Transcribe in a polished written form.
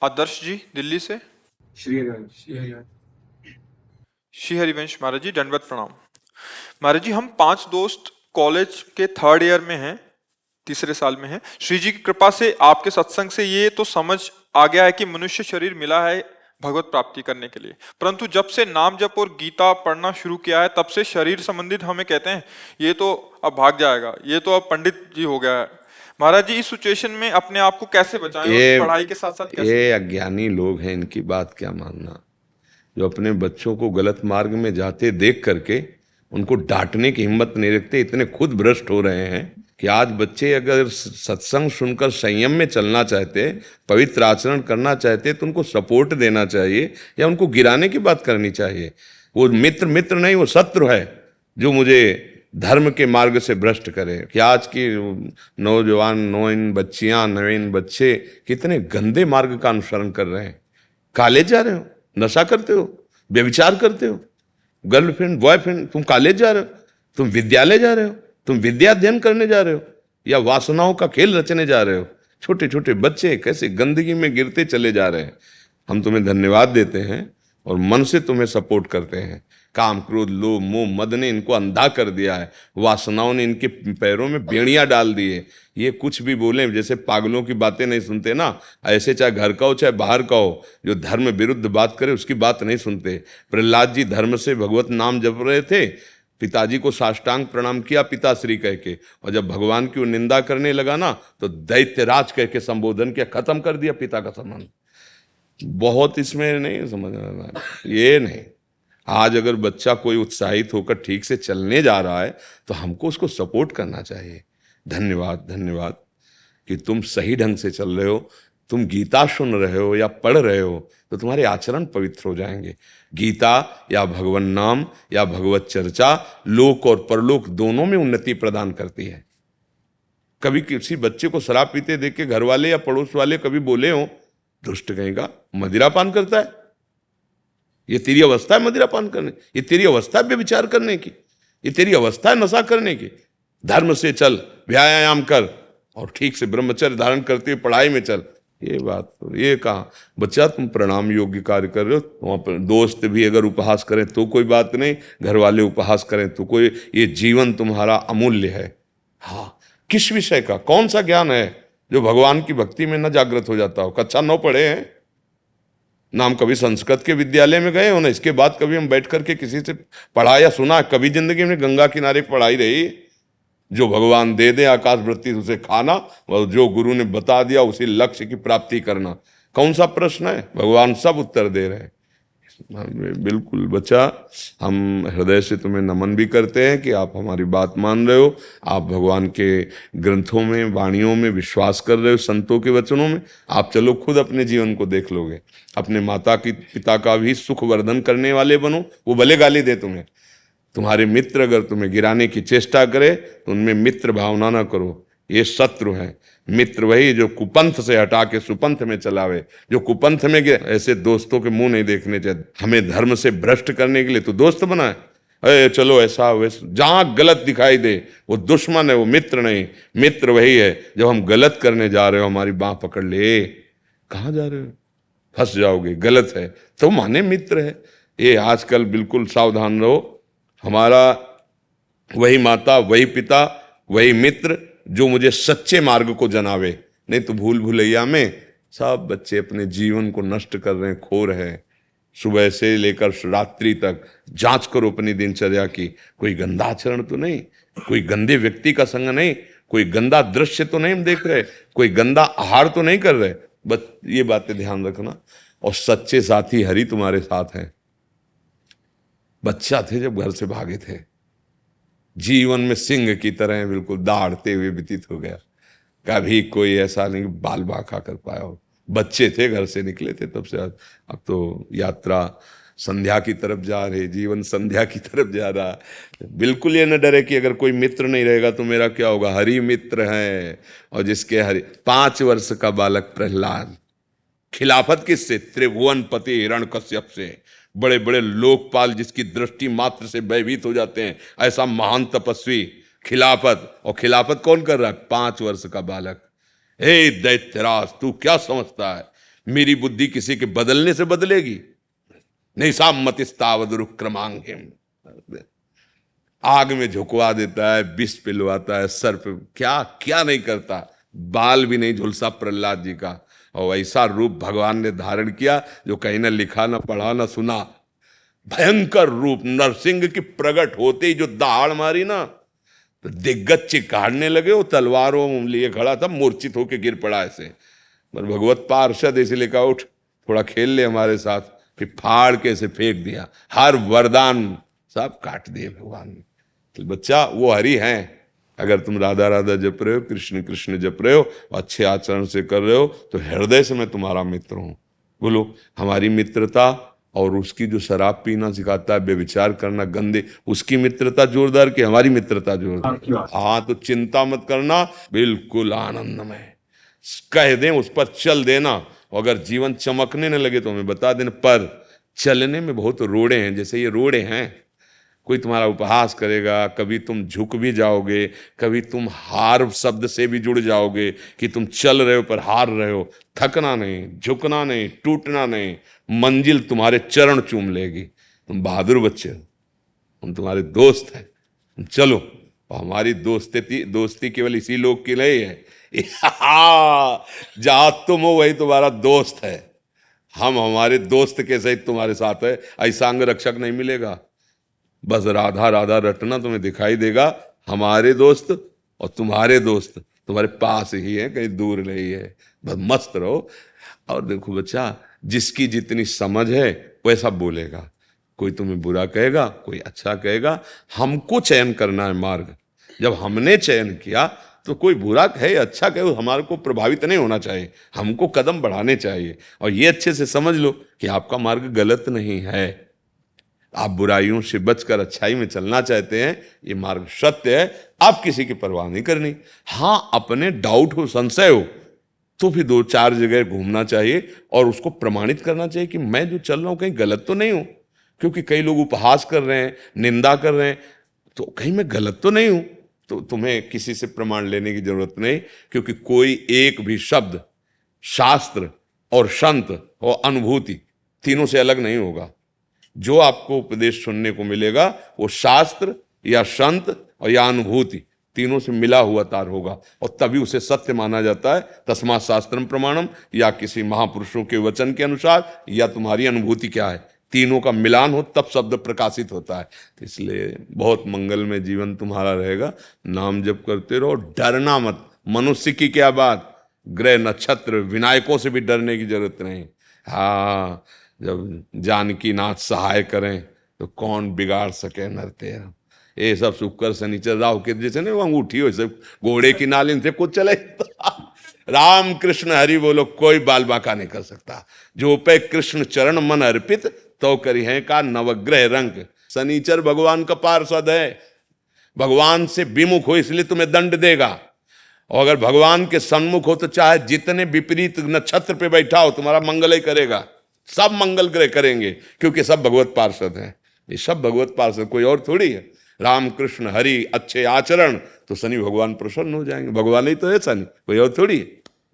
आदर्श जी दिल्ली से। श्री हरिवंश। श्री हरिवंश महाराज जी, दंडवत प्रणाम। महाराज जी, हम 5 दोस्त कॉलेज के 3rd ईयर में हैं, तीसरे साल में हैं। श्री जी की कृपा से आपके सत्संग से ये तो समझ आ गया है कि मनुष्य शरीर मिला है भगवत प्राप्ति करने के लिए, परंतु जब से नाम जप और गीता पढ़ना शुरू किया है तब से शरीर संबंधित हमें कहते हैं ये तो अब भाग जाएगा, ये तो अब पंडित जी हो गया है। महाराज जी, इस सिचुएशन में अपने आप को कैसे बचाएं और पढ़ाई के साथ साथ कैसे? ये अज्ञानी लोग हैं, इनकी बात क्या मानना, जो अपने बच्चों को गलत मार्ग में जाते देख करके उनको डांटने की हिम्मत नहीं रखते, इतने खुद भ्रष्ट हो रहे हैं कि आज बच्चे अगर सत्संग सुनकर संयम में चलना चाहते, पवित्र आचरण करना चाहते, तो उनको सपोर्ट देना चाहिए या उनको गिराने की बात करनी चाहिए। वो मित्र नहीं, वो शत्रु है जो मुझे धर्म के मार्ग से भ्रष्ट करे। कि आज की नौजवान नवीन बच्चे कितने गंदे मार्ग का अनुसरण कर रहे हैं। कॉलेज जा रहे हो, नशा करते हो, व्यभिचार करते हो, गर्लफ्रेंड बॉयफ्रेंड, तुम कॉलेज जा रहे हो, तुम विद्यालय जा रहे हो, तुम विद्या अध्ययन करने जा रहे हो या वासनाओं का खेल रचने जा रहे हो। छोटे छोटे बच्चे कैसे गंदगी में गिरते चले जा रहे हैं। हम तुम्हें धन्यवाद देते हैं और मन से तुम्हें सपोर्ट करते हैं। काम क्रोध लोभ मोह मद ने इनको अंधा कर दिया है, वासनाओं ने इनके पैरों में बेड़ियां डाल दी है। ये कुछ भी बोले, जैसे पागलों की बातें नहीं सुनते ना, ऐसे चाहे घर का हो चाहे बाहर का हो, जो धर्म विरुद्ध बात करे उसकी बात नहीं सुनते। प्रहलाद जी धर्म से भगवत नाम जप रहे थे, पिताजी को साष्टांग प्रणाम किया पिताश्री कह के, और जब भगवान की वो निंदा करने लगा ना तो दैत्यराज कह के संबोधन किया, खत्म कर दिया पिता का सम्मान। बहुत इसमें नहीं समझ रहा, ये नहीं। आज अगर बच्चा कोई उत्साहित होकर ठीक से चलने जा रहा है तो हमको उसको सपोर्ट करना चाहिए। धन्यवाद कि तुम सही ढंग से चल रहे हो। तुम गीता सुन रहे हो या पढ़ रहे हो तो तुम्हारे आचरण पवित्र हो जाएंगे। गीता या भगवान नाम या भगवत चर्चा लोक और परलोक दोनों में उन्नति प्रदान करती है। कभी किसी बच्चे को शराब पीते देख के घर वाले या पड़ोस वाले कभी बोले हो, दुष्ट कहेगा मदिरा पान करता है, ये तेरी अवस्था है मदिरा पान करने, ये तेरी अवस्था है व्यभिचार करने की, ये तेरी अवस्था है नशा करने की। धर्म से चल, व्यायाम कर और ठीक से ब्रह्मचर्य धारण करते हुए पढ़ाई में चल। ये बात तो ये कहा बच्चा तुम प्रणाम योग्य कार्य कर रहे हो। वहाँ पर दोस्त भी अगर उपहास करें तो कोई बात नहीं, घर वाले उपहास करें तो कोई, ये जीवन तुम्हारा अमूल्य है। हाँ, किस विषय का कौन सा ज्ञान है जो भगवान की भक्ति में न जागृत हो जाता हो। कक्षा 9 पढ़े हैं ना, हम कभी संस्कृत के विद्यालय में गए हो ना, इसके बाद कभी हम बैठ करके किसी से पढ़ा या सुना। कभी जिंदगी में गंगा किनारे पढ़ाई रही, जो भगवान दे दे आकाश वृत्ति उसे खाना और जो गुरु ने बता दिया उसी लक्ष्य की प्राप्ति करना। कौन सा प्रश्न है, भगवान सब उत्तर दे रहे हैं। बिल्कुल बच्चा, हम हृदय से तुम्हें नमन भी करते हैं कि आप हमारी बात मान रहे हो, आप भगवान के ग्रंथों में वाणियों में विश्वास कर रहे हो, संतों के वचनों में। आप चलो खुद अपने जीवन को देख लोगे, अपने माता की पिता का भी सुख वर्धन करने वाले बनो। वो भले गाली दे तुम्हें, तुम्हारे मित्र अगर तुम्हें गिराने की चेष्टा करे तो उनमें मित्र भावना ना करो, ये शत्रु है। मित्र वही जो कुपंथ से हटा के सुपंथ में चलावे, जो कुपंथ में गए। ऐसे दोस्तों के मुंह नहीं देखने चाहिए। हमें धर्म से भ्रष्ट करने के लिए तो दोस्त बनाए, अरे चलो ऐसा वैसा, जहां गलत दिखाई दे वो दुश्मन है, वो मित्र नहीं। मित्र वही है जब हम गलत करने जा रहे हो हमारी बाह पकड़ ले, कहाँ जा रहे हो, फंस जाओगे, गलत है तो माने मित्र है। ये आजकल बिल्कुल सावधान रहो। हमारा वही माता, वही पिता, वही मित्र जो मुझे सच्चे मार्ग को जनावे। नहीं तो भूल भुलैया में सब बच्चे अपने जीवन को नष्ट कर रहे हैं, खो रहे हैं। सुबह से लेकर रात्रि तक जांच करो अपनी दिनचर्या की, कोई गंदा आचरण तो नहीं, कोई गंदे व्यक्ति का संग नहीं, कोई गंदा दृश्य तो नहीं हम देख रहे, कोई गंदा आहार तो नहीं कर रहे। बस ये बातें ध्यान रखना। और सच्चे साथी हरि तुम्हारे साथ हैं। बच्चा थे जब घर से भागे थे, जीवन में सिंह की तरह बिल्कुल दहाड़ते हुए व्यतीत हो गया। कभी कोई ऐसा नहीं बाल बांका कर पाया हो। बच्चे थे, घर से निकले थे तब से अब तो यात्रा संध्या की तरफ जा रही, जीवन संध्या की तरफ जा रहा। बिल्कुल ये न डरे कि अगर कोई मित्र नहीं रहेगा तो मेरा क्या होगा। हरि मित्र है। और जिसके हरि 5 वर्ष का बालक प्रहलाद, खिलाफत किससे, त्रिभुवन पति हिरण्यकश्यप से, बड़े बड़े लोकपाल जिसकी दृष्टि मात्र से भयभीत हो जाते हैं, ऐसा महान तपस्वी खिलाफत। और खिलाफत कौन कर रहा है, 5 वर्ष का बालक। हे दैत्यराज, तू क्या समझता है मेरी बुद्धि किसी के बदलने से बदलेगी? नहीं, सा मतिस्तावद रुक्रमांगिम, आग में झुकवा देता है, विष पिलवाता है, सर पे क्या क्या नहीं करता, बाल भी नहीं झुलसा प्रहलाद जी का। और ऐसा रूप भगवान ने धारण किया जो कहीं ना लिखा, ना पढ़ा, ना सुना। भयंकर रूप, नरसिंह की प्रकट होते ही जो दहाड़ मारी ना, तो दिग्गज चिकाड़ने लगे। वो तलवारों लिए खड़ा था, मूर्छित होके गिर पड़ा ऐसे। पर भगवत पार्षद इसलिए कहा, उठ थोड़ा खेल ले हमारे साथ। फिर फाड़ के ऐसे फेंक दिया, हर वरदान सब काट दिए भगवान ने। तो बच्चा वो हरि हैं। अगर तुम राधा राधा जप रहे हो, कृष्ण कृष्ण जप रहे हो, अच्छे आचरण से कर रहे हो, तो हृदय से मैं तुम्हारा मित्र हूं। बोलो, हमारी मित्रता और उसकी जो शराब पीना सिखाता है, व्यभिचार करना गंदे, उसकी मित्रता जोरदार कि हमारी मित्रता जोरदार? हाँ, तो चिंता मत करना, बिल्कुल आनंदमय। कह दें उस पर चल देना। अगर जीवन चमकने न लगे तो हमें बता देना। पर चलने में बहुत रोड़े हैं, जैसे ये रोड़े हैं। कोई तुम्हारा उपहास करेगा, कभी तुम झुक भी जाओगे, कभी तुम हार शब्द से भी जुड़ जाओगे कि तुम चल रहे हो पर हार रहे हो। थकना नहीं, झुकना नहीं, टूटना नहीं, मंजिल तुम्हारे चरण चूम लेगी। तुम बहादुर बच्चे हो, हम तुम्हारे दोस्त हैं, तुम चलो। और हमारी दोस्ती केवल इसी लोग के लिए है। जहां तुम हो वही तुम्हारा दोस्त है। हम हमारे दोस्त के सहित तुम्हारे साथ है। ऐसा अंग रक्षक नहीं मिलेगा। बस राधा राधा रटना तुम्हें दिखाई देगा। हमारे दोस्त और तुम्हारे दोस्त तुम्हारे पास ही है, कहीं दूर नहीं है। बस मस्त रहो। और देखो बच्चा, जिसकी जितनी समझ है वैसा बोलेगा। कोई तुम्हें बुरा कहेगा, कोई अच्छा कहेगा। हमको चयन करना है मार्ग। जब हमने चयन किया तो कोई बुरा कहे, अच्छा कहे, हमारे को प्रभावित नहीं होना चाहिए। हमको कदम बढ़ाने चाहिए। और ये अच्छे से समझ लो कि आपका मार्ग गलत नहीं है। आप बुराइयों से बचकर अच्छाई में चलना चाहते हैं, ये मार्ग सत्य है। आप किसी की परवाह नहीं करनी। हाँ, अपने डाउट हो, संशय हो, तो फिर 2-4 जगह घूमना चाहिए और उसको प्रमाणित करना चाहिए कि मैं जो चल रहा हूं कहीं गलत तो नहीं हूं। क्योंकि कई लोग उपहास कर रहे हैं, निंदा कर रहे हैं, तो कहीं मैं गलत तो नहीं हूं। तो तुम्हें किसी से प्रमाण लेने की जरूरत नहीं, क्योंकि कोई एक भी शब्द शास्त्र और संत और अनुभूति तीनों से अलग नहीं होगा। जो आपको उपदेश सुनने को मिलेगा वो शास्त्र या संत और या अनुभूति तीनों से मिला हुआ तार होगा, और तभी उसे सत्य माना जाता है। तस्मात् शास्त्रम प्रमाणम, या किसी महापुरुषों के वचन के अनुसार, या तुम्हारी अनुभूति क्या है, तीनों का मिलान हो तब शब्द प्रकाशित होता है। तो इसलिए बहुत मंगलमय जीवन तुम्हारा रहेगा। नाम जप करते रहो, डरना मत। मनुष्य की क्या बात, ग्रह नक्षत्र विनायकों से भी डरने की जरूरत नहीं। हाँ, जब जानकी नाथ सहाय करें तो कौन बिगाड़ सके नर तेरा। ये सब शुक्र शनिचर राहु के जैसे नहीं, वो अंगूठी हो सब घोड़े की नालिन से कुछ चले। राम कृष्ण हरि बोलो, कोई बाल बांका नहीं कर सकता। जो पे कृष्ण चरण मन अर्पित, तो करी है का नवग्रह रंग। शनिचर भगवान का पार्षद है। भगवान से विमुख हो इसलिए तुम्हें दंड देगा, और अगर भगवान के सन्मुख हो तो चाहे जितने विपरीत नक्षत्र पे बैठा हो तुम्हारा मंगल ही करेगा। सब मंगल ग्रह करेंगे, क्योंकि सब भगवत पार्षद हैं। ये सब भगवत पार्षद, कोई और थोड़ी है। राम कृष्ण हरि अच्छे आचरण तो शनि भगवान प्रसन्न हो जाएंगे। भगवान ही तो है शनि, कोई और थोड़ी है।